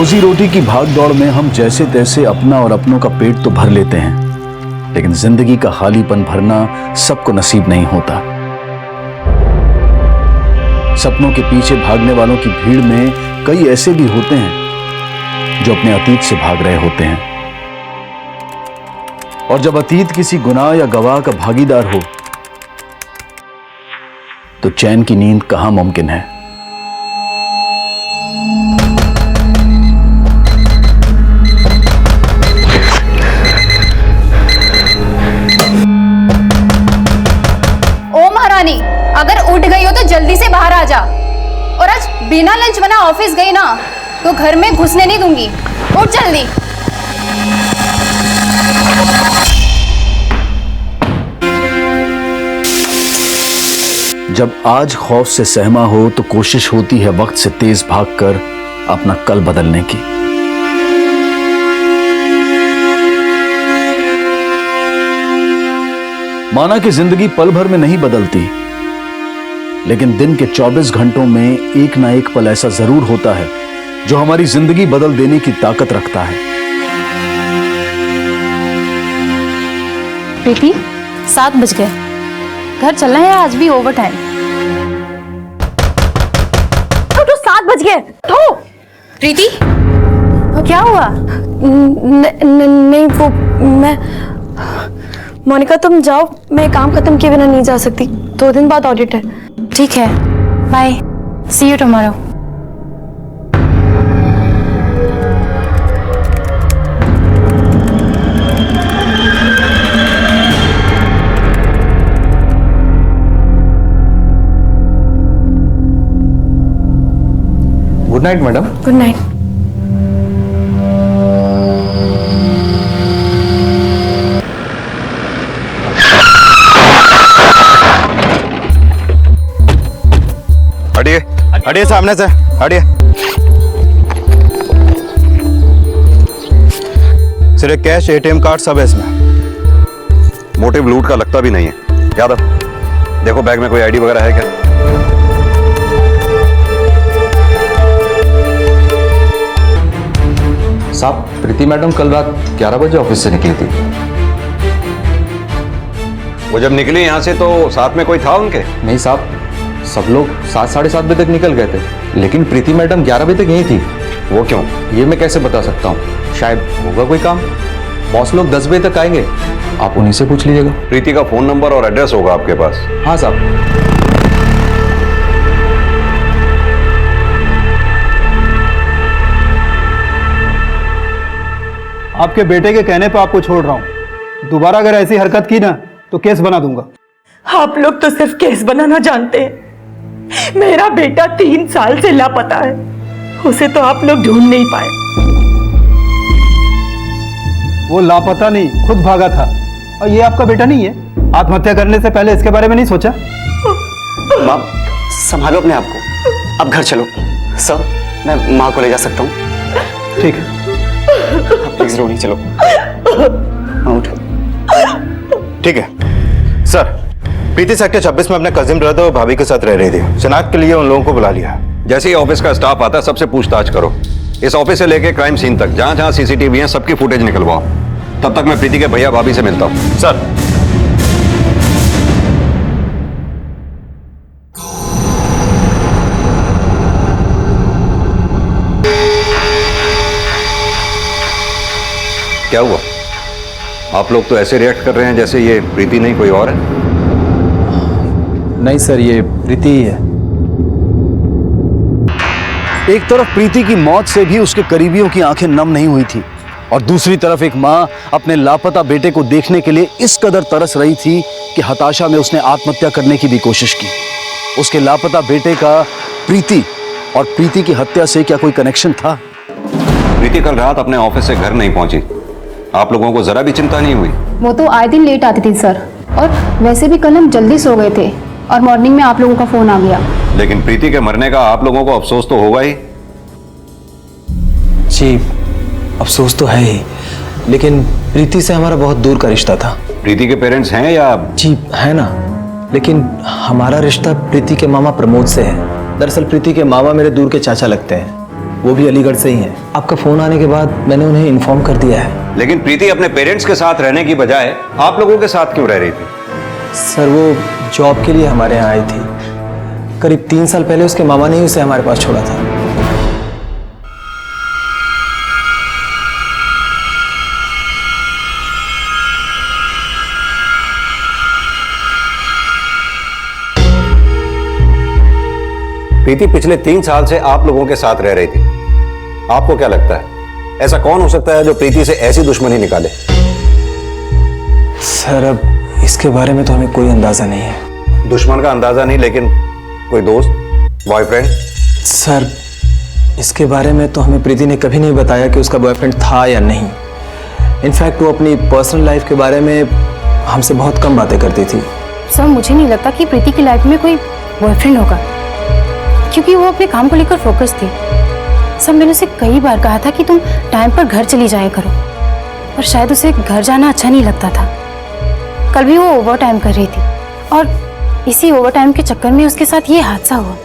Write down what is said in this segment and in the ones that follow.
रोजी रोटी की भाग दौड़ में हम जैसे तैसे अपना और अपनों का पेट तो भर लेते हैं, लेकिन जिंदगी का खालीपन भरना सबको नसीब नहीं होता। सपनों के पीछे भागने वालों की भीड़ में कई ऐसे भी होते हैं जो अपने अतीत से भाग रहे होते हैं, और जब अतीत किसी गुनाह या गवाह का भागीदार हो तो चैन की नींद कहां मुमकिन है। अगर उठ गई हो तो जल्दी से बाहर आ जा, और आज बिना लंच बना ऑफिस गई ना तो घर में घुसने नहीं दूंगी। उठ जल्दी। जब आज खौफ से सहमा हो तो कोशिश होती है वक्त से तेज भागकर अपना कल बदलने की। माना कि जिंदगी पल भर में नहीं बदलती, लेकिन दिन के 24 घंटों में एक ना एक पल ऐसा जरूर होता है जो हमारी जिंदगी बदल देने की ताकत रखता है। प्रीति, 7 बज गए, घर चलना है, आज भी ओवर टाइम। तो 7 बज गए तो। प्रीति, क्या हुआ? नहीं वो मैं, मोनिका तुम जाओ, मैं काम खत्म किए बिना नहीं जा सकती, 2 दिन बाद ऑडिट है। ठीक है, bye, see you tomorrow. Good night madam. Good night. हटिए, हटिए सामने से, हटिए। सिर्फ कैश, एटीएम कार्ड सब है इसमें। मोटिव लूट का लगता भी नहीं है। यादव, देखो बैग में कोई आईडी वगैरह है क्या? साहब, प्रीति मैडम कल रात 11 बजे ऑफिस से निकली थी। वो जब निकली यहाँ से तो साथ में कोई था उनके? नहीं साहब, सब लोग 7, साढ़े 7 बजे तक निकल गए थे, लेकिन प्रीति मैडम 11 बजे तक यहीं थी। वो क्यों? ये मैं कैसे बता सकता हूँ, शायद होगा कोई काम। बॉस लोग 10 बजे तक आएंगे, आप उन्हीं से पूछ लीजिएगा। प्रीति का फोन नंबर और एड्रेस होगा आपके पास? हाँ साहब। आपके बेटे के कहने पर आपको छोड़ रहा हूं। दोबारा अगर ऐसी हरकत की ना तो केस बना दूंगा। आप लोग तो सिर्फ केस बनाना जानते हैं। मेरा बेटा 3 साल से लापता है, उसे तो आप लोग ढूंढ नहीं पाए। वो लापता नहीं, खुद भागा था। और ये आपका बेटा नहीं है? आत्महत्या करने से पहले इसके बारे में नहीं सोचा? माँ, संभालो अपने आप को, अब घर चलो। सर, मैं माँ को ले जा सकता हूँ? ठीक है, प्लीज रोनी, चलो। उठो। ठीक है सर। प्रीति सेक्टर 26 में अपने कजिन ब्रदर और भाभी के साथ रह रही थी। शिनाख्त के लिए उन लोगों को बुला लिया। जैसे ही ऑफिस का स्टाफ आता है सबसे पूछताछ करो। इस ऑफिस से लेके क्राइम सीन तक जहां जहां सीसीटीवी है सबकी फुटेज निकलवाओ। तब तक मैं प्रीति के भैया भाभी से मिलता हूं। सर। क्या हुआ? आप लोग तो ऐसे रिएक्ट कर रहे हैं जैसे ये प्रीति नहीं कोई और है। नहीं सर, ये प्रीति ही है। एक तरफ प्रीति की मौत से भी उसके करीबियों की आंखें नम नहीं हुई थी, और दूसरी तरफ एक मां अपने लापता बेटे को देखने के लिए इस कदर तरस रही थी कि हताशा में उसने आत्महत्या करने की भी कोशिश की। उसके लापता बेटे का प्रीति और प्रीति की हत्या से क्या कोई कनेक्शन था? प्रीति कल रात अपने ऑफिस से घर नहीं पहुंची। आप लोगों को जरा भी चिंता नहीं हुई? वो तो आए दिन लेट आती थी सर, और वैसे भी कल हम जल्दी सो गए थे और मॉर्निंग में आप लोगों का फोन आ गया। लेकिन प्रीति के मरने का आप लोगों को अफसोस तो होगा ही। जी, अफसोस तो है ही, लेकिन प्रीति से हमारा बहुत दूर का रिश्ता था। प्रीति के पेरेंट्स हैं या? जी है ना, लेकिन हमारा रिश्ता प्रीति के मामा प्रमोद से है। दरअसल प्रीति के मामा मेरे दूर के चाचा लगते हैं। वो भी अलीगढ़ से ही हैं। आपका फ़ोन आने के बाद मैंने उन्हें इन्फॉर्म कर दिया है। लेकिन प्रीति अपने पेरेंट्स के साथ रहने की बजाय आप लोगों के साथ क्यों रह रही थी? सर वो जॉब के लिए हमारे यहाँ आई थी। करीब 3 साल पहले उसके मामा ने ही उसे हमारे पास छोड़ा था। प्रीति पिछले 3 साल से आप लोगों के साथ रह रही थी। आपको क्या लगता है ऐसा कौन हो सकता है जो प्रीति से ऐसी दुश्मनी निकाले? सर अब इसके बारे में तो हमें कोई अंदाजा नहीं है। दुश्मन का अंदाजा नहीं, लेकिन कोई दोस्त, बॉयफ्रेंड? सर इसके बारे में तो हमें प्रीति ने कभी नहीं बताया कि उसका बॉयफ्रेंड था या नहीं। इनफैक्ट वो अपनी पर्सनल लाइफ के बारे में हमसे बहुत कम बातें करती थी। सर मुझे नहीं लगता कि प्रीति की लाइफ में कोई बॉयफ्रेंड होगा, क्योंकि वो अपने काम को लेकर फोकस थी। सर मैंने उसे कई बार कहा था कि तुम टाइम पर घर चली जाया करो, पर शायद उसे घर जाना अच्छा नहीं लगता था। कल भी वो ओवर टाइम कर रही थी और इसी ओवर टाइम के चक्कर में उसके साथ ये हादसा हुआ।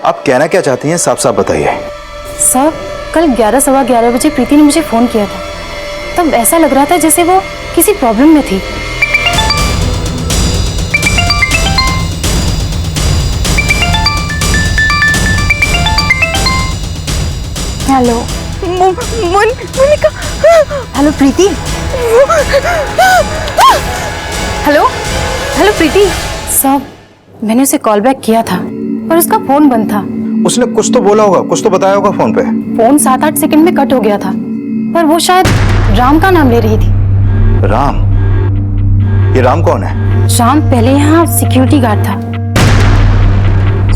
आप कहना क्या चाहती हैं, साफ साफ बताइए। सर कल 11 सवा 11 बजे प्रीति ने मुझे फोन किया था। तब ऐसा लग रहा था जैसे वो किसी प्रॉब्लम में थी। हेलो मोनिका। हेलो प्रीति। हेलो हेलो प्रीति। सर मैंने उसे कॉल बैक किया था पर उसका फोन बंद था। उसने कुछ तो बोला होगा, कुछ तो बताया होगा फोन पे। फोन 7-8 सेकंड में कट हो गया था, पर वो शायद राम का नाम ले रही थी। राम? ये राम कौन है? राम पहले यहाँ सिक्योरिटी गार्ड था।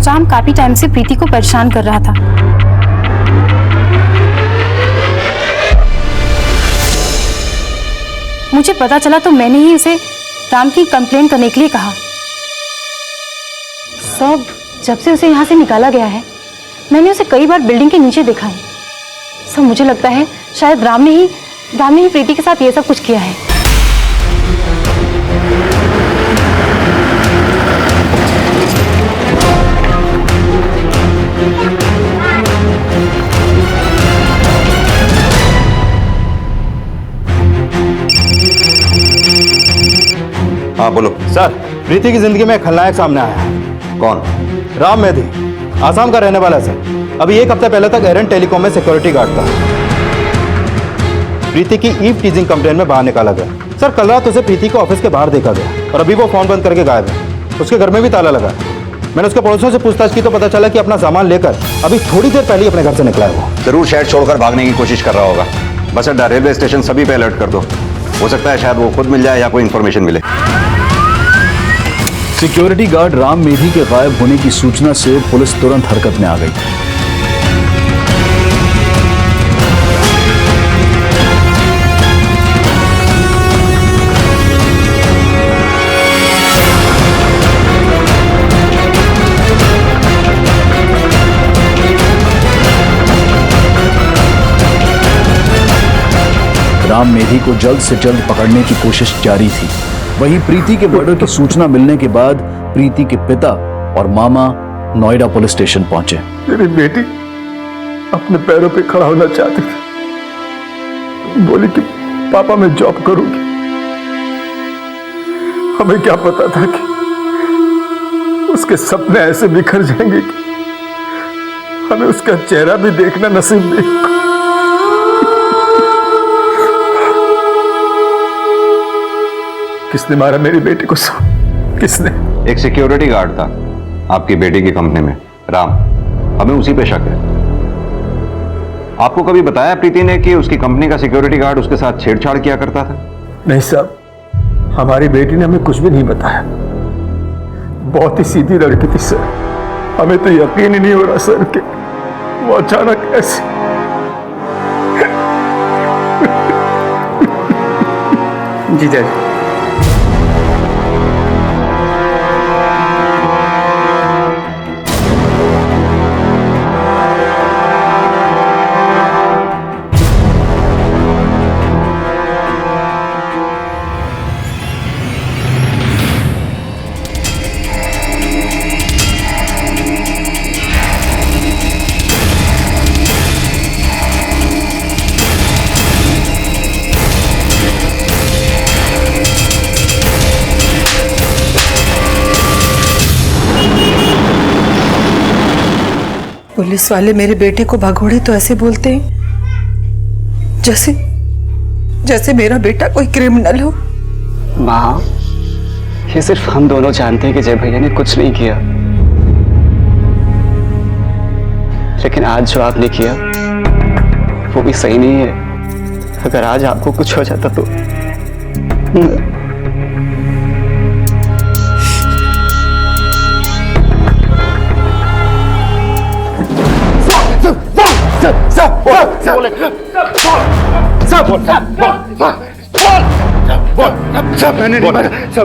राम काफी टाइम से प्रीति को परेशान कर रहा था। मुझे पता चला तो मैंने ही उसे राम की कंप्लेंट करने के लिए कहा। सब जब से उसे यहाँ से निकाला गया है मैंने उसे कई बार बिल्डिंग के नीचे देखा है। सब मुझे लगता है शायद राम ने ही प्रीति के साथ ये सब कुछ किया है। हाँ बोलो। सर प्रीति की जिंदगी में एक खलनायक सामने आया है। कौन? राम मेहदी, आसाम का रहने वाला है सर। अभी 1 हफ्ते पहले तक एरन टेलीकॉम में सिक्योरिटी गार्ड था। प्रीति की ईव टीजिंग कंप्लेंट में बाहर निकाला गया। सर कल रात उसे प्रीति को ऑफिस के बाहर देखा गया और अभी वो फोन बंद करके गायब है। उसके घर में भी ताला लगा है। मैंने उसके पड़ोसियों से पूछताछ की तो पता चला कि अपना सामान लेकर अभी थोड़ी देर पहले ही अपने घर से निकला है वो। जरूर शहर छोड़कर भागने की कोशिश कर रहा होगा। बस अड्डा, रेलवे स्टेशन सभी पे अलर्ट कर दो। हो सकता है शायद वो खुद मिल जाए या कोई इंफॉर्मेशन मिले। सिक्योरिटी गार्ड राम मेधी के गायब होने की सूचना से पुलिस तुरंत हरकत में आ गई। राम मेधी को जल्द से जल्द पकड़ने की कोशिश जारी थी। वहीं प्रीति के मर्डर की सूचना मिलने के बाद प्रीति के पिता और मामा नोएडा पुलिस स्टेशन पहुंचे। मेरी बेटी अपने पैरों पे खड़ा होना चाहती थी। बोली कि पापा मैं जॉब करूंगी। हमें क्या पता था कि उसके सपने ऐसे बिखर जाएंगे कि हमें उसका चेहरा भी देखना नसीब नहीं होगा। किसने मारा मेरी बेटी को? किसने? एक सिक्योरिटी गार्ड था आपकी बेटी की कंपनी में, राम। हमें उसी पे शक है। आपको कभी बताया प्रीति ने कि उसकी कंपनी का सिक्योरिटी गार्ड उसके साथ छेड़छाड़ किया करता था? नहीं साहब, हमारी बेटी ने हमें कुछ भी नहीं बताया। बहुत ही सीधी लड़की थी सर। हमें तो यकीन ही नहीं हो रहा सर कि वो अचानक ऐसे। जी जय। पुलिस वाले मेरे बेटे को भगोड़े तो ऐसे बोलते हैं जैसे जैसे मेरा बेटा कोई क्रिमिनल हो। माँ, ये सिर्फ हम दोनों जानते हैं कि जय भैया ने कुछ नहीं किया, लेकिन आज जो आपने किया वो भी सही नहीं है। अगर आज आपको कुछ हो जाता तो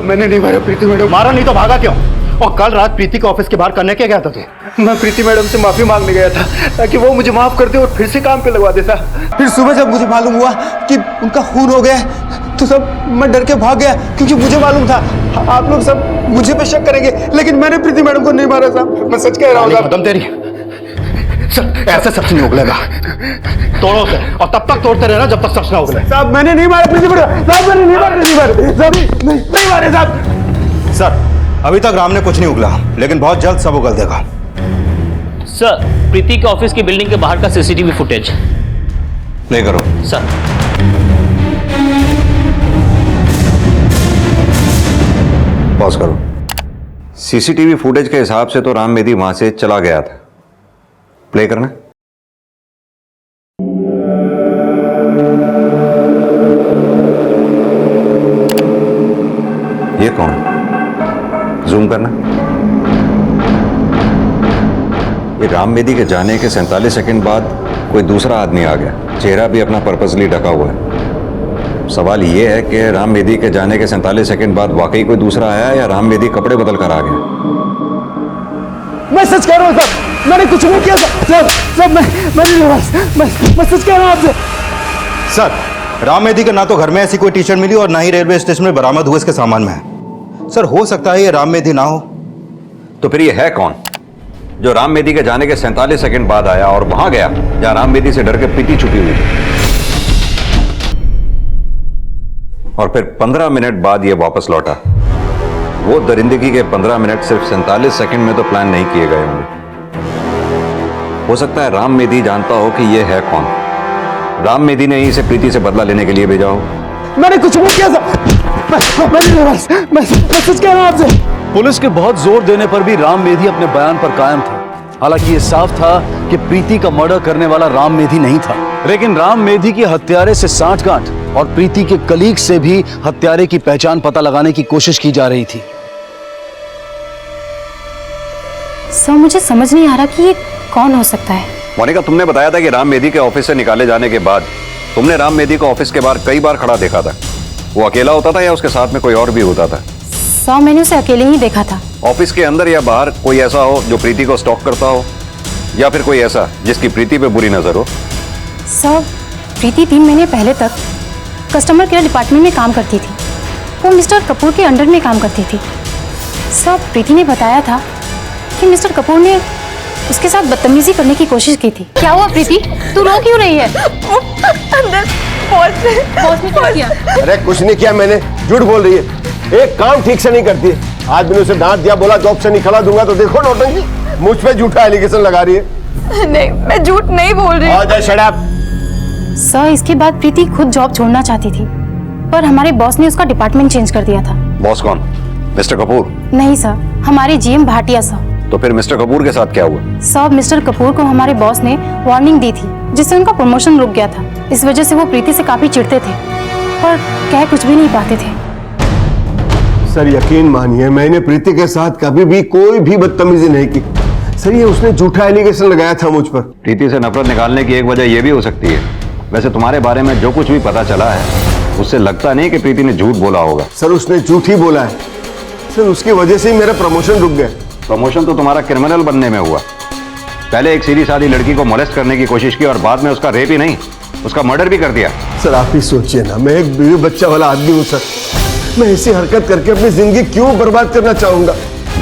मैंने नहीं मारा प्रीति मैडम। मारा नहीं तो भागा क्यों? और कल रात प्रीति के ऑफिस के बाहर करने क्या गया था तू? मैं प्रीति मैडम से माफी मांगने गया था ताकि वो मुझे माफ कर दे और फिर से काम पे लगवा देता। फिर सुबह जब मुझे मालूम हुआ कि उनका खून हो गया तो सब मैं डर के भाग गया, क्योंकि मुझे मालूम था आप लोग सब मुझे पे शक करेंगे, लेकिन मैंने प्रीति मैडम को नहीं मारा साहब। मैं सच कह रहा हूँ। खत्म तेरी सर, ऐसे सच नहीं उगलेगा। तोड़ो से, और तब तक तोड़ते रहना जब तक सच ना उगले। साहब मैंने नहीं मारा प्रीति मैडम, साहब मैंने नहीं मारे साहब। सर अभी तक राम ने कुछ नहीं उगला, लेकिन बहुत जल्द सब उगल देगा। सर, प्रीति के ऑफिस की बिल्डिंग के बाहर का सीसीटीवी फुटेज प्ले करो। सर, पॉज करो। सीसीटीवी फुटेज के हिसाब से तो राम मेदी वहां से चला गया था। प्ले करना। ये कौन? जूम करना। ये राम मेदी के जाने के 47 सेकंड बाद कोई दूसरा आदमी आ गया, चेहरा भी अपना पर्पसली ढका हुआ है। सवाल ये है कि राम मेदी के जाने के 47 सेकंड बाद वाकई कोई दूसरा आया या राम मेदी कपड़े बदल कर आ गया? मैं सच कह रहा हूँ सर, मैंने कुछ नहीं किया सर, मैं सच कह रहा हूँ आपसे। सर राम मेदी के ना तो घर में ऐसी कोई टी शर्ट मिली और ना ही रेलवे स्टेशन में बरामद हुए इसके सामान में है। सर हो सकता है ये राम मेदी ना हो। तो फिर ये है कौन जो राम मेदी के जाने के 47 सेकंड बाद आया और वहां गया जहां राम मेदी से डर के प्रीति छुपी हुई थी, और फिर 15 मिनट बाद ये वापस लौटा? वो दरिंदगी के 15 मिनट सिर्फ 47 सेकंड में तो प्लान नहीं किए गए होंगे। हो सकता है राम मेदी जानता हो कि ये है कौन। राम मेदी ने ही इसे प्रीति से बदला लेने के लिए भेजा हो। मैंने कुछ नहीं किया सर, मैं सच कह रहा हूं आपसे। पुलिस के बहुत जोर देने पर भी राम मेधी अपने बयान पर कायम था। हालांकि ये साफ था कि प्रीति का मर्डर करने वाला राम मेधी नहीं था, लेकिन राम मेधी की हत्यारे से सांठगांठ और प्रीति के कलीग से भी हत्यारे की पहचान पता लगाने की कोशिश की जा रही थी। सर मुझे समझ नहीं आ रहा कि ये कौन हो सकता है। मोनिका, तुमने बताया था कि राम मेदी के ऑफिस से निकाले जाने के बाद तुमने राम मेदी को ऑफिस के बाहर कई बार खड़ा देखा था। वो अकेला होता था या उसके साथ में कोई और भी होता था? सर मैंने उसे अकेले ही देखा था। ऑफिस के अंदर या बाहर कोई ऐसा हो जो प्रीति को स्टॉक करता हो, या फिर कोई ऐसा जिसकी प्रीति पे बुरी नजर हो? सर प्रीति 3 महीने पहले तक कस्टमर केयर डिपार्टमेंट में काम करती थी। वो मिस्टर कपूर के अंडर में काम करती थी। सर प्रीति ने बताया था कि मिस्टर कपूर ने उसके साथ बदतमीजी करने की कोशिश की थी। क्या हुआ प्रीति, तू रो क्यों रही है? अंदर बॉस ने क्या किया? अरे कुछ नहीं किया मैंने, झूठ बोल रही है। एक काम ठीक से नहीं करती है। आज मैंने उसे डांट दिया, बोला जॉब से नहीं खड़ा दूंगा, तो देखो नौटंकी मुझ पे झूठा एलिगेशन लगा रही है। नहीं मैं झूठ नहीं बोल रही हूँ। Shut up. सर इसके बाद प्रीति खुद जॉब छोड़ना चाहती थी, पर हमारे बॉस ने उसका डिपार्टमेंट चेंज कर दिया था। बॉस कौन? मिस्टर कपूर? नहीं सर, हमारे जीएम भाटिया सर। तो फिर मिस्टर कपूर के साथ क्या हुआ? सर मिस्टर कपूर को हमारे बॉस ने वार्निंग दी थी, जिससे उनका प्रमोशन रुक गया था। इस वजह से वो प्रीति से काफी चिढ़ते थे, पर कह कुछ भी नहीं पाते थे। सर यकीन मानिए मैंने प्रीति के साथ कभी भी कोई भी बदतमीजी नहीं की। सर ये उसने झूठा एलिगेशन लगाया था मुझ पर। प्रीति से नफरत निकालने की एक वजह यह भी हो सकती है। वैसे तुम्हारे बारे में जो कुछ भी पता चला है उससे लगता नहीं कि प्रीति ने झूठ बोला होगा। सर उसने झूठ ही बोला है। सर उसकी वजह से ही मेरा प्रमोशन रुक गया। प्रमोशन तो तुम्हारा क्रिमिनल बनने में हुआ। पहले एक सीधी सादी लड़की को मोलेस्ट करने की कोशिश की और बाद में उसका रेप ही नहीं, उसका मर्डर भी कर दिया। सर आप ही सोचिए ना, मैं एक बीवी बच्चा वाला आदमी हूँ सर। मैं ऐसी हरकत करके अपनी जिंदगी क्यों बर्बाद करना चाहूंगा?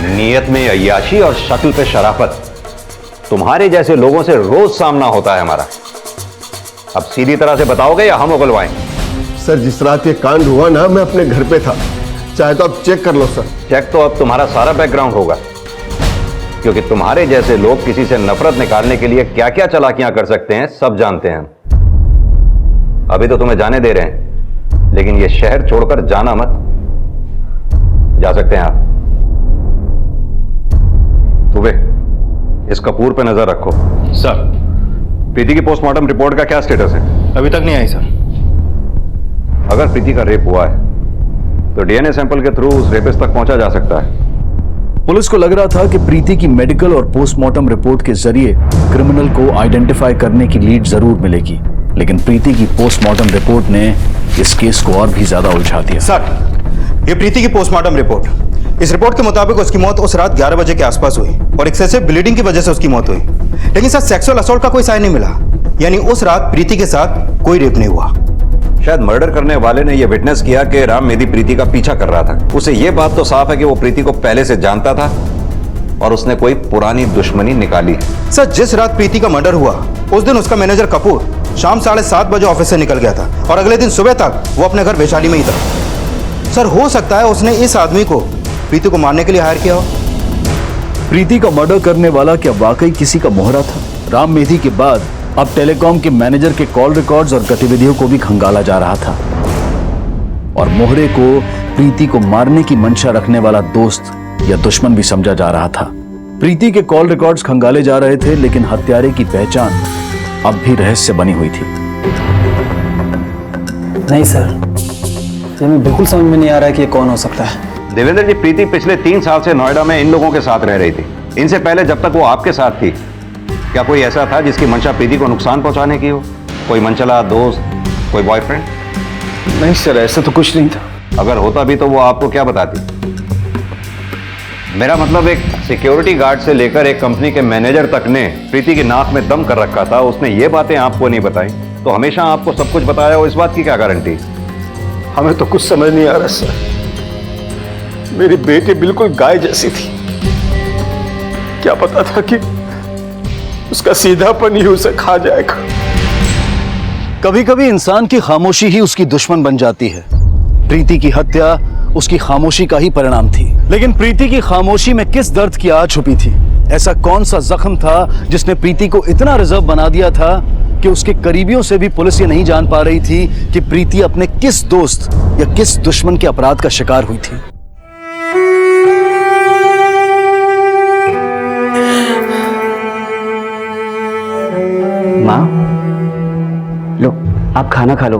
नीयत में अय्याशी और शक्ल पे शराफत, तुम्हारे जैसे लोगों से रोज सामना होता है हमारा। अब सीधी तरह से बताओगे या हम उगलवाएं? सर जिस रात ये कांड हुआ ना, मैं अपने घर पे था। चाहे तो आप चेक कर लो सर। चेक तो अब तुम्हारा सारा बैकग्राउंड होगा। क्योंकि तुम्हारे जैसे लोग किसी से नफरत निकालने के लिए क्या क्या चालाकियां कर सकते हैं सब जानते हैं। अभी तो तुम्हें जाने दे रहे हैं, लेकिन ये शहर छोड़कर जाना मत। जा सकते हैं आप। सुबह इस कपूर पे नजर रखो। सर, प्रीति की पोस्टमार्टम रिपोर्ट का क्या स्टेटस है? अभी तक नहीं आई सर। अगर प्रीति का रेप हुआ है तो डीएनए सैंपल के थ्रू उस रेपिस्ट तक पहुंचा जा सकता है। पुलिस को लग रहा था कि प्रीति की मेडिकल और पोस्टमार्टम रिपोर्ट के जरिए क्रिमिनल को आइडेंटिफाई करने की लीड जरूर मिलेगी, लेकिन प्रीति की पोस्टमार्टम रिपोर्ट ने इस केस को और भी ज्यादा उलझा दिया। सर, ये प्रीति की पोस्टमार्टम रिपोर्ट, इस रिपोर्ट के मुताबिक उसकी मौत उस रात 11 बजे के आसपास हुई और एक्सेसिव ब्लीडिंग की वजह से उसकी मौत हुई। लेकिन सर, सेक्सुअल असॉल्ट का कोई साइन नहीं मिला, यानी उस रात प्रीति के साथ कोई रेप नहीं हुआ। शायद मर्डर करने वाले ने यह विटनेस किया कि राम मेदी प्रीति का पीछा कर रहा था। उसे यह बात तो साफ है कि वो प्रीति को पहले से जानता था और उसने कोई पुरानी दुश्मनी निकाली। सर, जिस रात प्रीति का मर्डर हुआ उस दिन उसका मैनेजर कपूर शाम 7:30 बजे ऑफिस से निकल गया था और अगले दिन सुबह तक वो अपने घर वैशाली में ही था। सर, हो सकता है उसने इस आदमी को प्रीति को मारने के लिए हायर किया हो। प्रीति का मर्डर करने वाला क्या वाकई किसी का मोहरा था? राम मेधी के बाद अब टेलीकॉम के मैनेजर के कॉल रिकॉर्ड्स और गतिविधियों को भी खंगाला जा रहा था और मोहरे को प्रीति को मारने की मंशा रखने वाला दोस्त या दुश्मन भी समझा जा रहा था। प्रीति के कॉल रिकॉर्ड्स खंगाले जा रहे थे, लेकिन हत्यारे की पहचान अब भी रहस्य बनी हुई थी। नहीं सर, ये हमें बिल्कुल समझ में नहीं आ रहा है कि ये कौन हो सकता है। देवेंद्र जी, प्रीति पिछले 3 साल से नोएडा में इन लोगों के साथ रह रही थी। इनसे पहले जब तक वो आपके साथ थी, क्या कोई ऐसा था जिसकी मंशा प्रीति को नुकसान पहुंचाने की हो? कोई मनचला दोस्त, कोई बॉयफ्रेंड? नहीं सर, ऐसा तो कुछ नहीं था। अगर होता भी तो वो आपको क्या बताती? मेरा मतलब, एक सिक्योरिटी गार्ड से लेकर एक कंपनी के मैनेजर तक ने प्रीति की नाक में दम कर रखा था। उसने ये बातें आपको नहीं बताई तो हमेशा आपको सब कुछ बताया हो, इस बात की क्या गारंटी? हमें तो कुछ समझ नहीं आ रहा सर। मेरी बेटी बिल्कुल गाय जैसी थी। क्या पता था कि उसका सीधापन ही उसे खा जाएगा। कभी कभी इंसान की खामोशी ही उसकी दुश्मन बन जाती है। प्रीति की हत्या उसकी खामोशी का ही परिणाम थी, लेकिन प्रीति की खामोशी में किस दर्द की आग छुपी थी? ऐसा कौन सा जख्म था जिसने प्रीति को इतना रिजर्व बना दिया था कि उसके करीबियों से भी पुलिस ये नहीं जान पा रही थी कि प्रीति अपने किस दोस्त या किस दुश्मन के अपराध का शिकार हुई थी? माँ, लो आप खाना खा लो,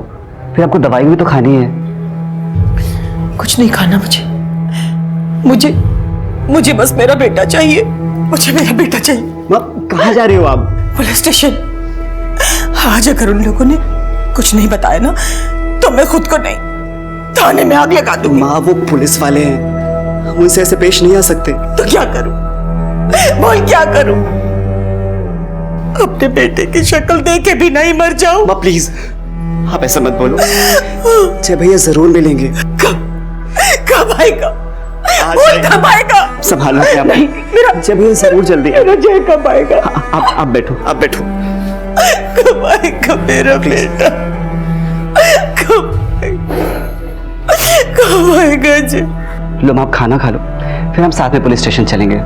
फिर आपको दवाई भी तो खानी है। कुछ नहीं खाना मुझे मुझे बस मेरा बेटा चाहिए। मुझे मेरा बेटा चाहिए। माँ, कहाँ जा रही हो आप? Police station. आज अगर उन लोगों ने कुछ नहीं बताया ना तो मैं खुद को नहीं, थाने में आग लगा दूंगी। माँ, वो पुलिस वाले हैं, हम उनसे ऐसे पेश नहीं आ सकते। तो क्या करूं? बोल क्या करूं? अपने बेटे की शक्ल देखे भी नहीं मर जाऊं? माँ प्लीज, आप ऐसा मत बोलो। जय भैया जरूर मिलेंगे। कब आएगा? कब आएगा? संभालना क्या? नहीं, मेरा जय भैया जरूर जल्दी। मेरा जय कब आएगा? आप बैठो, आप बैठो। कब आएगा मेरा बेटा? कब आएगा जय? लो आप खाना खा लो, फिर हम साथ में पुलिस स्टेशन चलेंगे।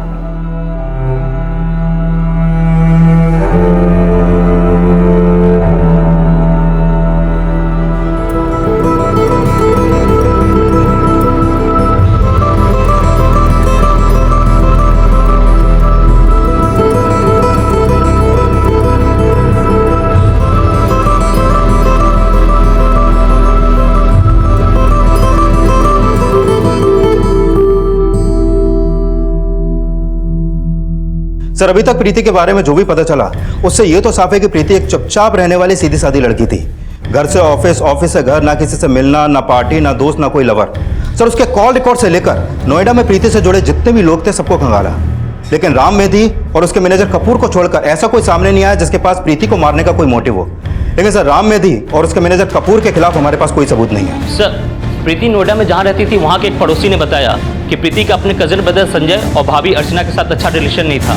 सर, अभी तक प्रीति के बारे में जो भी पता चला उससे ये तो साफ है कि प्रीति एक चुपचाप रहने वाली सीधी सादी लड़की थी। घर से ऑफिस, ऑफिस से घर, ना किसी से मिलना, ना पार्टी, ना दोस्त, ना कोई लवर। सर, उसके कॉल रिकॉर्ड से लेकर नोएडा में प्रीति से जुड़े जितने भी लोग थे सबको खंगाला, लेकिन राम मेधी और उसके मैनेजर कपूर को छोड़कर ऐसा कोई सामने नहीं आया जिसके पास प्रीति को मारने का कोई मोटिव हो। लेकिन सर, राम मेधी और उसके मैनेजर कपूर के खिलाफ हमारे पास कोई सबूत नहीं है। सर, प्रीति नोएडा में जहाँ रहती थी वहाँ के एक पड़ोसी ने बताया कि प्रीति का अपने कजन ब्रदर संजय और भाभी अर्चना के साथ अच्छा रिलेशन नहीं था।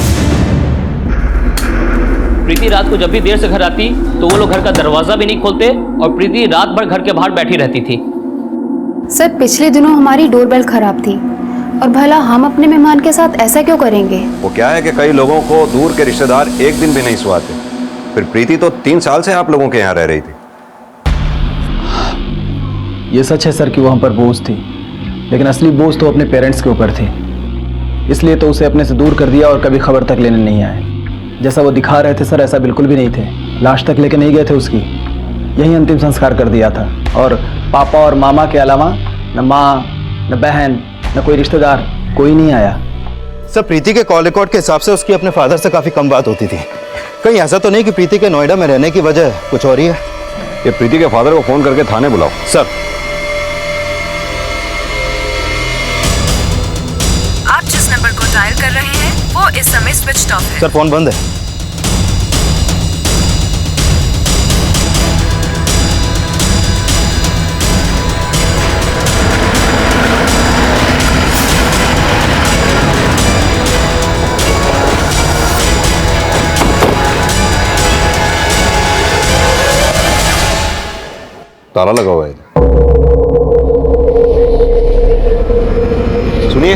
प्रीति रात को जब भी देर से घर आती तो वो लोग घर का दरवाजा भी नहीं खोलते और प्रीति रात भर घर के बाहर बैठी रहती थी। सर, पिछले दिनों हमारी डोरबेल खराब थी और भला हम अपने मेहमान के साथ ऐसा क्यों करेंगे? वो क्या है कि कई लोगों को दूर के रिश्तेदार एक दिन भी नहीं सुहाते। फिर प्रीति तो 3 साल से आप लोगों के यहाँ रह रही थी। ये सच है सर कि वो हम पर बोझ थी, लेकिन असली बोझ तो अपने पेरेंट्स के ऊपर थी। इसलिए तो उसे अपने से दूर कर दिया और कभी खबर तक लेने नहीं आए। जैसा वो दिखा रहे थे सर, ऐसा बिल्कुल भी नहीं थे। लाश तक लेके नहीं गए थे उसकी, यही अंतिम संस्कार कर दिया था। और पापा और मामा के अलावा न माँ, न बहन, न कोई रिश्तेदार, कोई नहीं आया। सर, प्रीति के कॉल रिकॉर्ड के हिसाब से उसकी अपने फादर से काफ़ी कम बात होती थी। कहीं ऐसा तो नहीं कि प्रीति के नोएडा में रहने की वजह कुछ और ही है? ये प्रीति के फादर को फोन करके थाने बुलाओ। सर, आप जिस नंबर को डायल कर रहे हैं वो इस समय स्विच ऑफ है। सर फोन बंद है। ताला लगा हुआ है। सुनिए,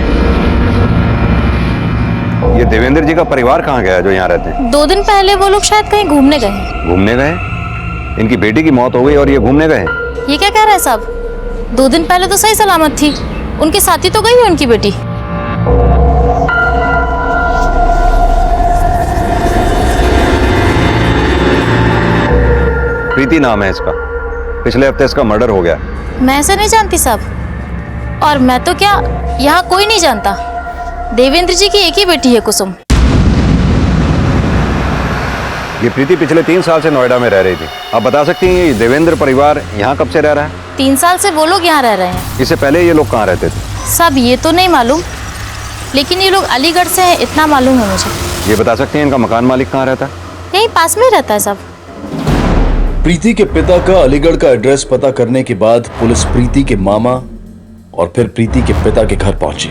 ये देवेंद्र जी का परिवार कहाँ गया है जो यहाँ रहते हैं? 2 दिन पहले वो लोग शायद कहीं घूमने गए। घूमने गए? इनकी बेटी की मौत हो गई और ये घूमने गए? ये क्या कह रहे हैं साहब? 2 दिन पहले तो सही सलामत थी, उनके साथी तो गई है उनकी बेटी। प्रीति नाम है इसका। पिछले हफ्ते इसका मर्डर हो गया। मैं ऐसा नहीं जानती साहब, और मैं तो क्या यहाँ कोई नहीं जानता। देवेंद्र जी की एक ही बेटी है कुसुम। ये प्रीति पिछले 3 साल से नोएडा में रह रही थी। आप बता सकती हैं ये देवेंद्र परिवार यहाँ कब से रह रहा है? 3 साल से वो लोग यहाँ रह रहे हैं। इससे पहले ये लोग कहाँ रहते थे? साहब ये तो नहीं मालूम, लेकिन ये लोग अलीगढ़ से हैं इतना मालूम है मुझे। ये बता सकती हैं इनका मकान मालिक कहाँ रहता है? यहीं पास में ही रहता है साहब। प्रीति के पिता का अलीगढ़ का एड्रेस पता करने के बाद पुलिस प्रीति के मामा और फिर प्रीति के पिता के घर पहुंची,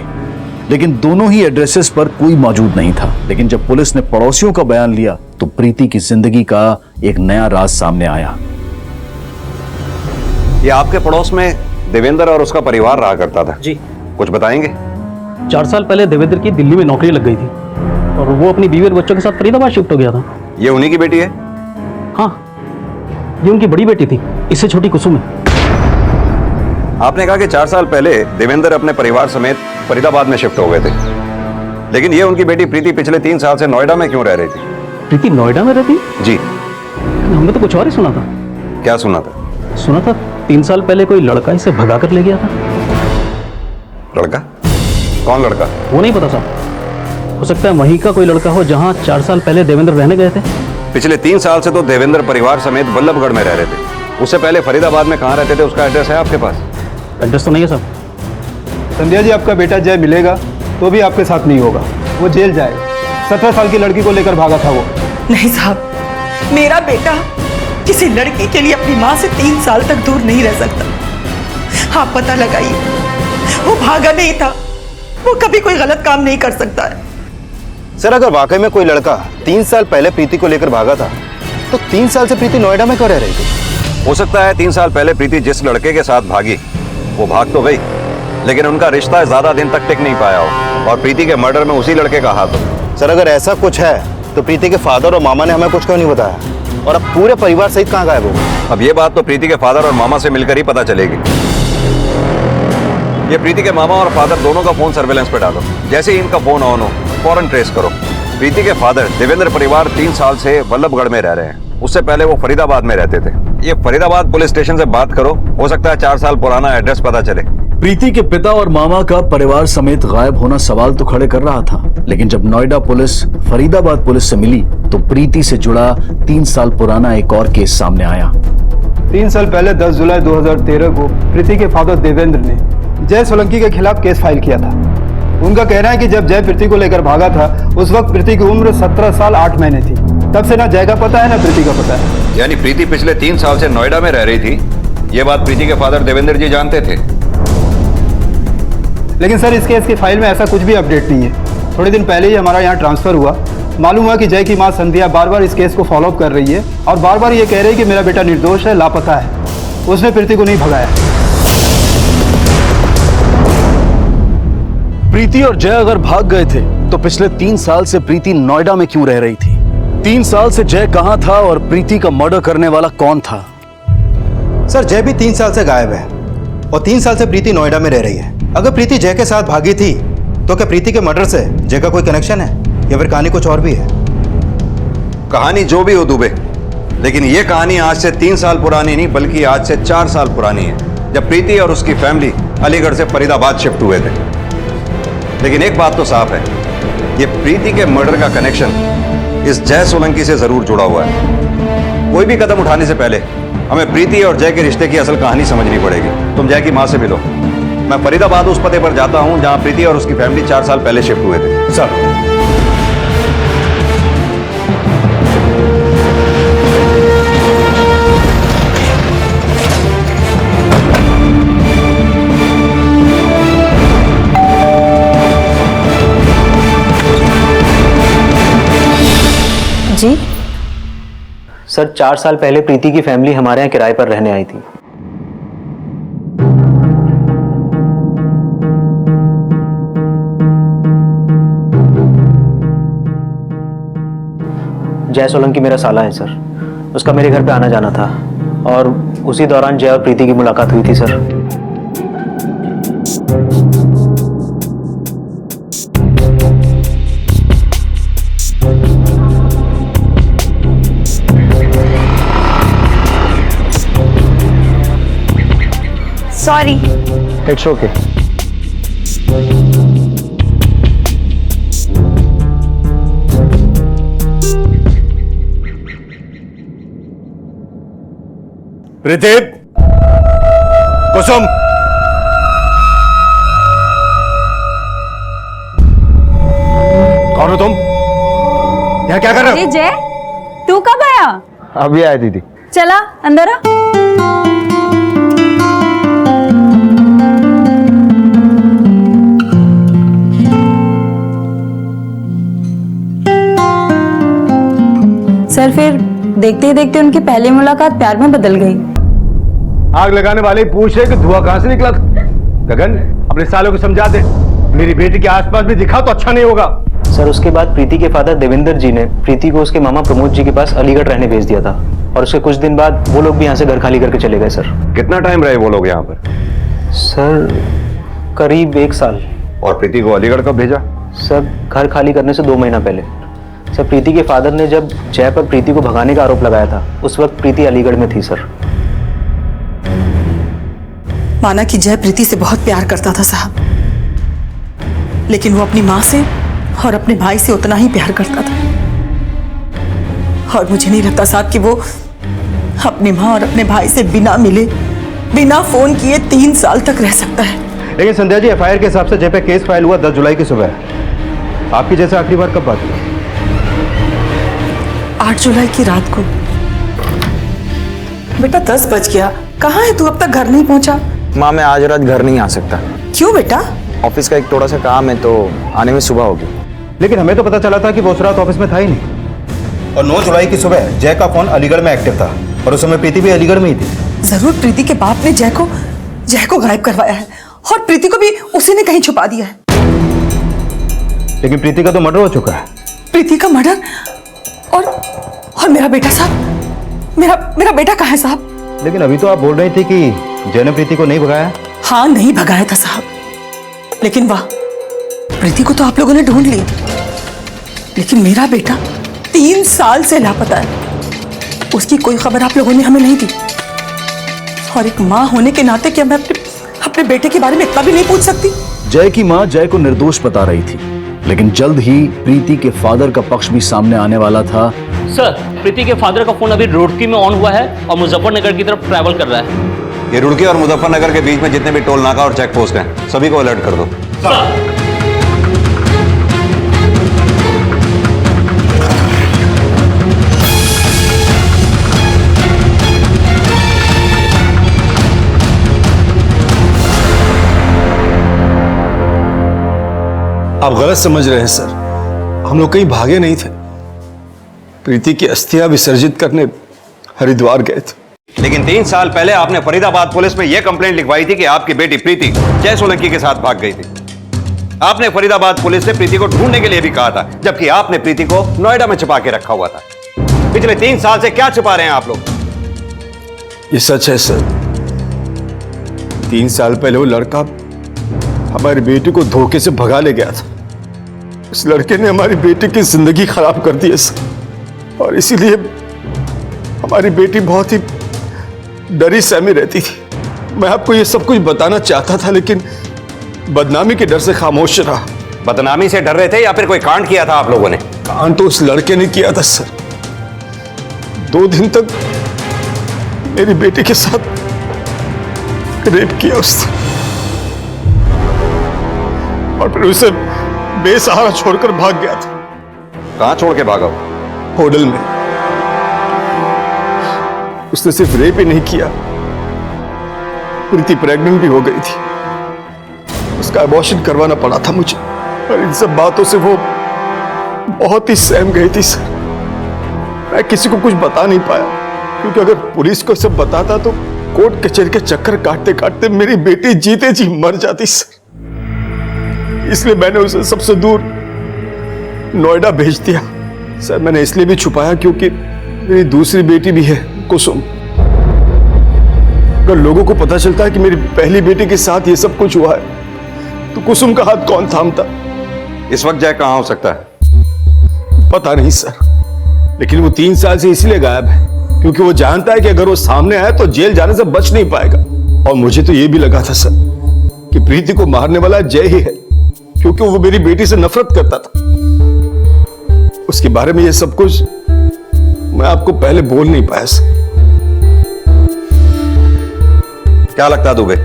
लेकिन दोनों ही एड्रेसेस पर कोई मौजूद नहीं था। लेकिन जब पुलिस ने पड़ोसियों का बयान लिया तो प्रीति की जिंदगी का एक नया राज सामने आया। ये आपके पड़ोस में देवेंद्र और उसका परिवार रहा करता था? जी। कुछ बताएंगे? 4 साल पहले देवेंद्र की दिल्ली में नौकरी लग गई थी और वो अपनी बीवी और बच्चों के साथ फरीदाबाद शिफ्ट हो गया था। ये उन्हीं की बेटी है? हाँ, ये उनकी बड़ी बेटी थी, इससे छोटी कुसुम है। आपने कहा कि 4 साल पहले देवेंद्र अपने परिवार समेत फरीदाबाद में शिफ्ट हो गए थे, लेकिन ये उनकी बेटी प्रीति पिछले 3 साल से नोएडा में क्यों रह रही थी? प्रीति नोएडा में रहती? जी। हमने तो कुछ और ही सुना था। क्या सुना था? सुना था 3 साल पहले कोई लड़का इसे भगा कर ले गया था। लड़का? कौन लड़का? वो नहीं पता साहब, हो सकता है वहीं का कोई लड़का हो जहाँ 4 साल पहले देवेंद्र रहने गए थे। पिछले 3 साल से तो देवेंद्र परिवार समेत बल्लभगढ़ में रह रहे थे। उससे पहले फरीदाबाद में कहाँ रहते थे, उसका एड्रेस है आपके पास? एड्रेस तो नहीं है साहब। संध्या जी, आपका बेटा जय मिलेगा तो भी आपके साथ नहीं होगा, वो जेल जाएगा। 17 साल की लड़की को लेकर भागा था वो। नहीं साहब, मेरा बेटा किसी लड़की के लिए अपनी माँ से 3 साल तक दूर नहीं रह सकता। आप पता लगाइए, वो भागा नहीं था, वो कभी कोई गलत काम नहीं कर सकता है। सर, अगर वाकई में कोई लड़का 3 साल पहले प्रीति को लेकर भागा था तो 3 साल से प्रीति नोएडा में क्यों रह रही थी? हो सकता है 3 साल पहले प्रीति जिस लड़के के साथ भागी वो भाग तो गई, लेकिन उनका रिश्ता ज्यादा दिन तक टिक नहीं पाया हो और प्रीति के मर्डर में उसी लड़के का हाथ हो। सर, अगर ऐसा कुछ है तो प्रीति के फादर और मामा ने हमें कुछ क्यों नहीं बताया, और अब पूरे परिवार सहित कहाँ गायब हो गए? अब ये बात तो प्रीति के फादर और मामा से मिलकर ही पता चलेगी। ये प्रीति के मामा और फादर दोनों का फोन सर्वेलेंस पे डालो। जैसे ही इनका फोन ऑन हो फौरन ट्रेस करो। प्रीति के फादर देवेंद्र परिवार 3 साल से बल्लभगढ़ में रह रहे हैं, उससे पहले वो फरीदाबाद में रहते थे। ये फरीदाबाद पुलिस स्टेशन से बात करो, हो सकता है 4 साल पुराना एड्रेस पता चले। प्रीति के पिता और मामा का परिवार समेत गायब होना सवाल तो खड़े कर रहा था, लेकिन जब नोएडा पुलिस फरीदाबाद पुलिस से मिली तो प्रीति से जुड़ा 3 साल पुराना एक और केस सामने आया। 3 साल पहले 10 जुलाई 2013 को प्रीति के फादर देवेंद्र ने जय सोलंकी के खिलाफ केस फाइल किया था। उनका कहना है कि जब जय प्रीति को लेकर भागा था उस वक्त प्रीति की उम्र 17 साल 8 महीने थी। तब से ना जय का पता है ना प्रीति का पता है। यानी प्रीति पिछले 3 साल से नोएडा में रह रही थी, ये बात प्रीति के फादर देवेंद्र जी जानते थे। लेकिन सर, इस केस की फाइल में ऐसा कुछ भी अपडेट नहीं है। थोड़े दिन पहले ही हमारा यहाँ ट्रांसफर हुआ, मालूम हुआ कि जय की माँ संध्या बार बार इस केस को फॉलो अप कर रही है और बार बार ये कह रही है कि मेरा बेटा निर्दोष है, लापता है, उसने प्रीति को नहीं भगाया। प्रीति और जय अगर भाग गए थे तो पिछले 3 साल से प्रीति नोएडा में क्यों रह रही थी? 3 साल से जय कहां था और प्रीति का मर्डर करने वाला कौन था? सर जय भी 3 साल से गायब है और 3 साल से प्रीति नोएडा में रह रही है। अगर प्रीति जय के साथ भागी थी तो क्या प्रीति के मर्डर से जय का कोई कनेक्शन है या फिर कहानी कुछ और भी है? कहानी जो भी हो दुबे, लेकिन ये कहानी आज से 3 साल पुरानी नहीं बल्कि आज से 4 साल पुरानी है, जब प्रीति और उसकी फैमिली अलीगढ़ से फरीदाबाद शिफ्ट हुए थे। लेकिन एक बात तो साफ है, ये प्रीति के मर्डर का कनेक्शन इस जय सोलंकी से जरूर जुड़ा हुआ है। कोई भी कदम उठाने से पहले हमें प्रीति और जय के रिश्ते की असल कहानी समझनी पड़ेगी। तुम जय की मां से मिलो, मैं फरीदाबाद उस पते पर जाता हूं जहां प्रीति और उसकी फैमिली 4 साल पहले शिफ्ट हुए थे। सर जी सर 4 साल पहले प्रीति की फैमिली हमारे यहाँ किराए पर रहने आई थी। जय सोलंकी मेरा साला है सर, उसका मेरे घर पे आना जाना था और उसी दौरान जय और प्रीति की मुलाकात हुई थी sir. Sorry. It's okay. Preeti, Kusum, कौन हो तुम? यहाँ क्या कर रहे हो? जय, तू कब आया? अभी आया दीदी। चला अंदर आ। सर फिर देखते ही देखते उनकी पहली मुलाकात प्यार में बदल गई। आग लगाने वाले पूछ रहे कि धुआं कहां से निकला। गगन, अपने सालों को समझा दे, मेरी बेटी के आसपास भी दिखा तो अच्छा नहीं होगा। सर उसके बाद प्रीति के फादर देवेंद्र जी ने प्रीति को उसके मामा प्रमोद जी के पास अलीगढ़ रहने भेज दिया था और उसके कुछ दिन बाद वो लोग भी यहाँ से घर खाली करके चले गए सर। कितना टाइम रहे वो लोग यहाँ पर? सर करीब 1 साल। और प्रीति को अलीगढ़ कब भेजा? सर घर खाली करने से 2 महीना पहले। सर प्रीति के फादर ने जब जय पर प्रीति को भगाने का आरोप लगाया था उस वक्त प्रीति अलीगढ़ में थी सर। माना कि जय प्रीति से बहुत प्यार करता था साहब, लेकिन वो अपनी माँ से और अपने भाई से उतना ही प्यार करता था। और मुझे नहीं लगता साहब कि वो अपनी माँ और अपने भाई से बिना मिले, बिना फोन किए 3 साल तक रह सकता है। लेकिन संध्या जी, एफआईआर के हिसाब से जय पे केस फाइल हुआ 10 जुलाई की सुबह। आपकी जैसे आखिरी बार कब बात हुई? 8 जुलाई की रात को। बेटा 10 बज गया, कहाँ है तू? अब तक घर नहीं पहुंचा। माँ मैं आज रात घर नहीं आ सकता। क्यों बेटा? ऑफिस का एक थोड़ा सा काम है तो आने में सुबह होगी। लेकिन हमें तो पता चला था कि वो उस रात ऑफिस में था ही नहीं। और 9 जुलाई की सुबह जय का फोन अलीगढ़ में एक्टिव था और उस समय प्रीति भी अलीगढ़ में ही थी। जरूर प्रीति के बाप ने जय को गायब करवाया है और प्रीति को भी उसी ने कहीं छुपा दिया है। लेकिन प्रीति का तो मर्डर हो चुका है। प्रीति का मर्डर और मेरा बेटा साहब, मेरा बेटा कहाँ है साहब? लेकिन अभी तो आप बोल रही थी कि जय ने प्रीति को नहीं भगाया। हाँ नहीं भगाया था साहब, लेकिन वाह, प्रीति को तो आप लोगों ने ढूंढ लिया, लेकिन मेरा बेटा 3 साल से लापता है। उसकी कोई खबर आप लोगों ने हमें नहीं दी। और एक माँ होने के नाते क्या मैं अपने बेटे के बारे में इतना भी नहीं पूछ सकती? जय की मां जय को निर्दोष बता रही थी, लेकिन जल्द ही प्रीति के फादर का पक्ष भी सामने आने वाला था। सर प्रीति के फादर का फोन अभी रुड़की में ऑन हुआ है और मुजफ्फरनगर की तरफ ट्रैवल कर रहा है। ये रुड़की और मुजफ्फरनगर के बीच में जितने भी टोल नाका और चेक पोस्ट हैं सभी को अलर्ट कर दो। आप गलत समझ रहे हैं सर, हम लोग कहीं भागे नहीं थे। प्रीति की अस्थियां विसर्जित करने हरिद्वार गए थे। लेकिन 3 साल पहले आपने फरीदाबाद पुलिस में यह कंप्लेंट लिखवाई थी कि आपकी बेटी प्रीति जय सोलंकी के साथ भाग गई थी। आपने फरीदाबाद पुलिस से प्रीति को ढूंढने के लिए भी कहा था, जबकि आपने प्रीति को नोएडा में छिपा के रखा हुआ था। पिछले 3 साल से क्या छिपा रहे हैं आप लोग? ये सच है सर। 3 साल पहले वो लड़का हमारी बेटी को धोखे से भगा ले गया था। उस लड़के ने हमारी बेटी की जिंदगी खराब कर दी है सर, और इसीलिए हमारी बेटी बहुत ही डरी सहमी रहती थी। मैं आपको ये सब कुछ बताना चाहता था, लेकिन बदनामी के डर से खामोश रहा। बदनामी से डर रहे थे या फिर कोई कांड किया था आप लोगों ने? कांड तो उस लड़के ने किया था सर। 2 दिन तक मेरी बेटी के साथ रेप किया उसने, और फिर उसे बेसहारा छोड़कर भाग गया था। कहां छोड़ के भागा? होटल में। उसने सिर्फ रेप ही नहीं किया, प्रीति प्रेग्नेंट भी हो गई थी। उसका अबॉर्शन करवाना पड़ा था मुझे, और इन सब बातों से वो बहुत ही सहम गई थी सर। मैं किसी को कुछ बता नहीं पाया, क्योंकि अगर पुलिस को सब बताता तो कोर्ट कचहरी के चक्कर काटते काटते मेरी बेटी जीते जी मर जाती सर। इसलिए मैंने उसे सबसे दूर नोएडा भेज दिया सर। मैंने इसलिए भी छुपाया क्योंकि मेरी दूसरी बेटी भी है, कुसुम। अगर लोगों को पता चलता है कि मेरी पहली बेटी के साथ ये सब कुछ हुआ है, तो कुसुम का हाथ कौन थामता? इस वक्त जय कहां हो सकता है? पता नहीं सर, लेकिन वो 3 साल से इसलिए गायब है क्योंकि वो जानता है कि अगर वो सामने आया तो जेल जाने से बच नहीं पाएगा। और मुझे तो ये भी लगा था सर कि प्रीति को मारने वाला जय ही है, क्योंकि वो मेरी बेटी से नफरत करता था। उसके बारे में ये सब कुछ मैं आपको पहले बोल नहीं पाया सर। क्या लगता है दुबे,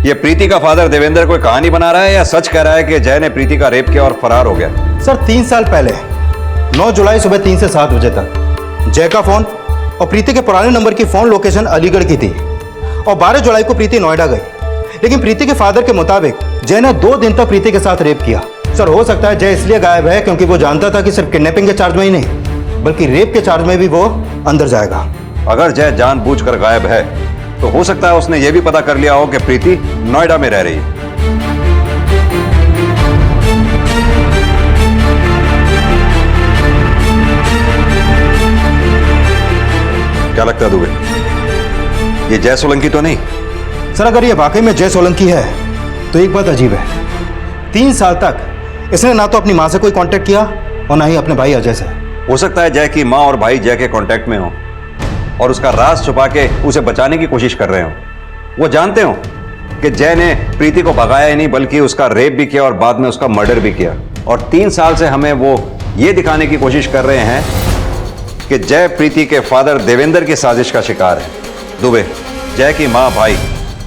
ये प्रीति का फादर देवेंद्र कोई कहानी बना रहा है या सच कह रहा है कि जय ने प्रीति का रेप किया और फरार हो गया? सर 3 साल पहले 9 जुलाई सुबह 3 से 7 बजे तक जय का फोन और प्रीति के पुराने नंबर की फोन लोकेशन अलीगढ़ की थी, और 12 जुलाई को प्रीति नोएडा गई। लेकिन प्रीति के फादर के मुताबिक जय ने 2 दिन तक प्रीति के साथ रेप किया। सर हो सकता है जय इसलिए गायब है क्योंकि वो जानता था कि सिर्फ किडनैपिंग के चार्ज में ही नहीं बल्कि रेप के चार्ज में भी वो अंदर जाएगा। अगर जय जानबूझकर गायब है तो हो सकता है उसने ये भी पता कर लिया हो कि प्रीति नोएडा में रह रही है। क्या लगता है दुबे, ये जय सोलंकी तो नहीं? सर अगर ये वाकई में जय सोलंकी है तो एक बात अजीब है। 3 साल तक इसने ना तो अपनी मां से कोई कांटेक्ट किया और ना ही अपने भाई अजय से। हो सकता है जय की मां और भाई जय के कांटेक्ट में हो और उसका राज छुपा के उसे बचाने की कोशिश कर रहे हो। वो जानते हो कि जय ने प्रीति को भगाया ही नहीं बल्कि उसका रेप भी किया और बाद में उसका मर्डर भी किया। और 3 साल से हमें वो ये दिखाने की कोशिश कर रहे हैं कि जय प्रीति के फादर देवेंद्र की साजिश का शिकार है। दुबे, जय की मां, भाई,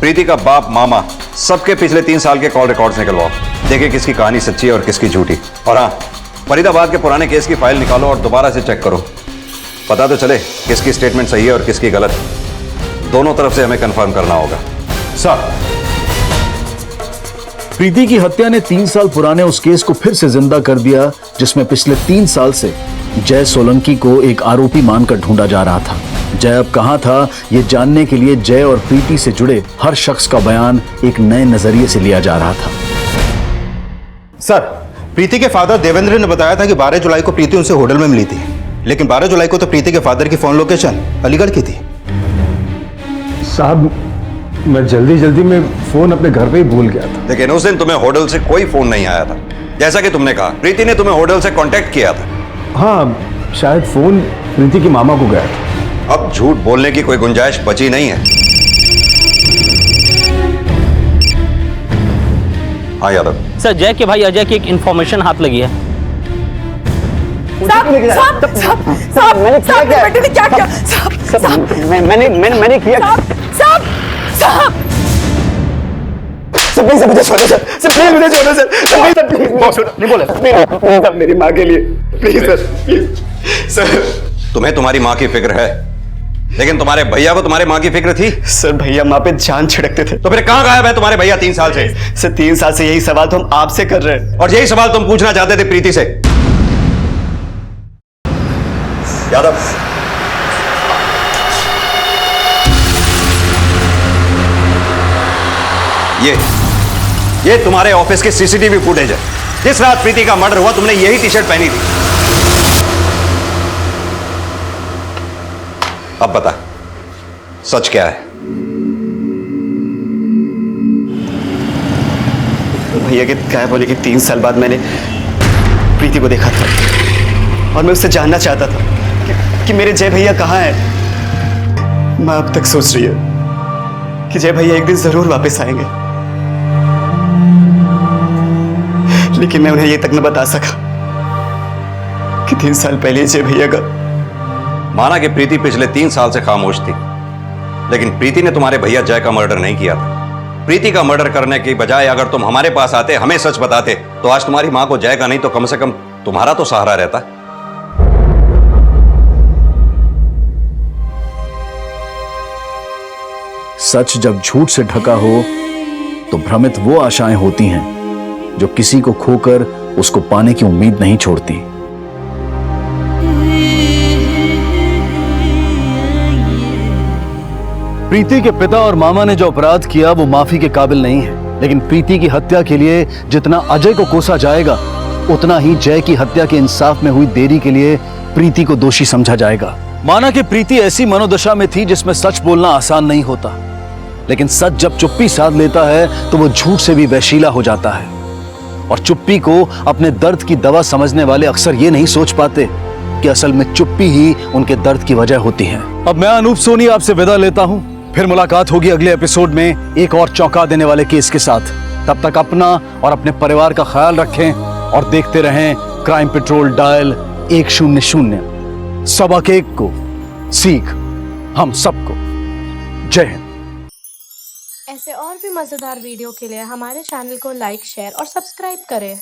प्रीति का बाप, मामा, सबके पिछले 3 साल के कॉल रिकॉर्ड्स निकलवाओ। देखें किसकी कहानी सच्ची है और किसकी झूठी। और हाँ, फरीदाबाद के पुराने केस की फाइल निकालो और दोबारा से चेक करो। पता तो चले किसकी स्टेटमेंट सही है और किसकी गलत। दोनों तरफ से हमें कंफर्म करना होगा। सर, प्रीति की हत्या ने 3 साल पुराने उस केस को फिर से जिंदा कर दिया जिसमें पिछले 3 साल से जय सोलंकी को एक आरोपी मानकर ढूंढा जा रहा था। जय अब कहां था, ये जानने के लिए जय और प्रीति से जुड़े हर शख्स का बयान एक नए नजरिए से लिया जा रहा था। सर, प्रीति के फादर देवेंद्र ने बताया था कि 12 जुलाई को प्रीति उनसे होटल में मिली थी, लेकिन 12 जुलाई को तो प्रीति के फादर की फोन लोकेशन अलीगढ़ की थी। साहब, मैं जल्दी में फोन अपने घर पे ही भूल गया था। लेकिन उस दिन तुम्हें होटल से कोई फोन नहीं आया था, जैसा कि तुमने कहा। प्रीति ने तुम्हें होटल से कांटेक्ट किया था। हाँ, शायद फोन प्रीति की मामा को गया था। अब झूठ बोलने की कोई गुंजाइश बची नहीं है। हाँ यादव सर, जय के भाई अजय की एक इंफॉर्मेशन हाथ लगी है। मैंने किया। प्लीज मुझे छोड़ो सर, प्लीज मुझे छोड़ो सर, प्लीज नहीं बोले मेरी माँ के लिए, प्लीज सर, प्लीज सर। तुम्हें तुम्हारी माँ की फिक्र है, लेकिन तुम्हारे भैया को तुम्हारे माँ की फिक्र थी? सर भैया माँ पे जान छिड़कते थे। तो फिर कहाँ गायब है तुम्हारे भैया 3 साल से? सर 3 साल से यही सवाल तो हम आपसे कर रहे हैं, और यही सवाल तुम पूछना चाहते थे प्रीति से। यादव, ये तुम्हारे ऑफिस के सीसीटीवी फुटेज है। जिस रात प्रीति का मर्डर हुआ तुमने यही टी शर्ट पहनी थी। अब बता, सच क्या है? भैया के क्या बोले कि 3 साल बाद मैंने प्रीति को देखा था और मैं उससे जानना चाहता था कि मेरे जय भैया कहाँ हैं। माँ अब तक सोच रही है कि जय भैया एक दिन जरूर वापस आएंगे, लेकिन मैं उन्हें ये तक न बता सका कि 3 साल पहले जय भैया का। माना कि प्रीति पिछले 3 साल से खामोश थी, लेकिन प्रीति ने तुम्हारे भैया जय का मर्डर नहीं किया था। प्रीति का मर्डर करने की बजाय अगर तुम हमारे पास आते, हमें सच बताते, तो आज तुम्हारी मां को जय का नहीं तो कम से कम तुम्हारा तो सहारा रहता। सच जब झूठ से ढका हो तो भ्रमित वो आशाएं होती हैं जो किसी को खोकर उसको पाने की उम्मीद नहीं छोड़ती। प्रीति के पिता और मामा ने जो अपराध किया वो माफी के काबिल नहीं है, लेकिन प्रीति की हत्या के लिए जितना अजय को कोसा जाएगा, उतना ही जय की हत्या के इंसाफ में हुई देरी के लिए प्रीति को दोषी समझा जाएगा। माना कि प्रीति ऐसी मनोदशा में थी जिसमें सच बोलना आसान नहीं होता, लेकिन सच जब चुप्पी साध लेता है तो वो झूठ से भी वहशीला हो जाता है। और चुप्पी को अपने दर्द की दवा समझने वाले अक्सर ये नहीं सोच पाते कि असल में चुप्पी ही उनके दर्द की वजह होती है। अब मैं अनूप सोनी आपसे विदा लेता हूं, फिर मुलाकात होगी अगले एपिसोड में एक और चौंका देने वाले केस के साथ। तब तक अपना और अपने परिवार का ख्याल रखें और देखते रहें क्राइम पेट्रोल डायल 100। सबक एक को सीख हम सबको। जय हिंद। ऐसे और भी मजेदार वीडियो के लिए हमारे चैनल को लाइक, शेयर और सब्सक्राइब करें।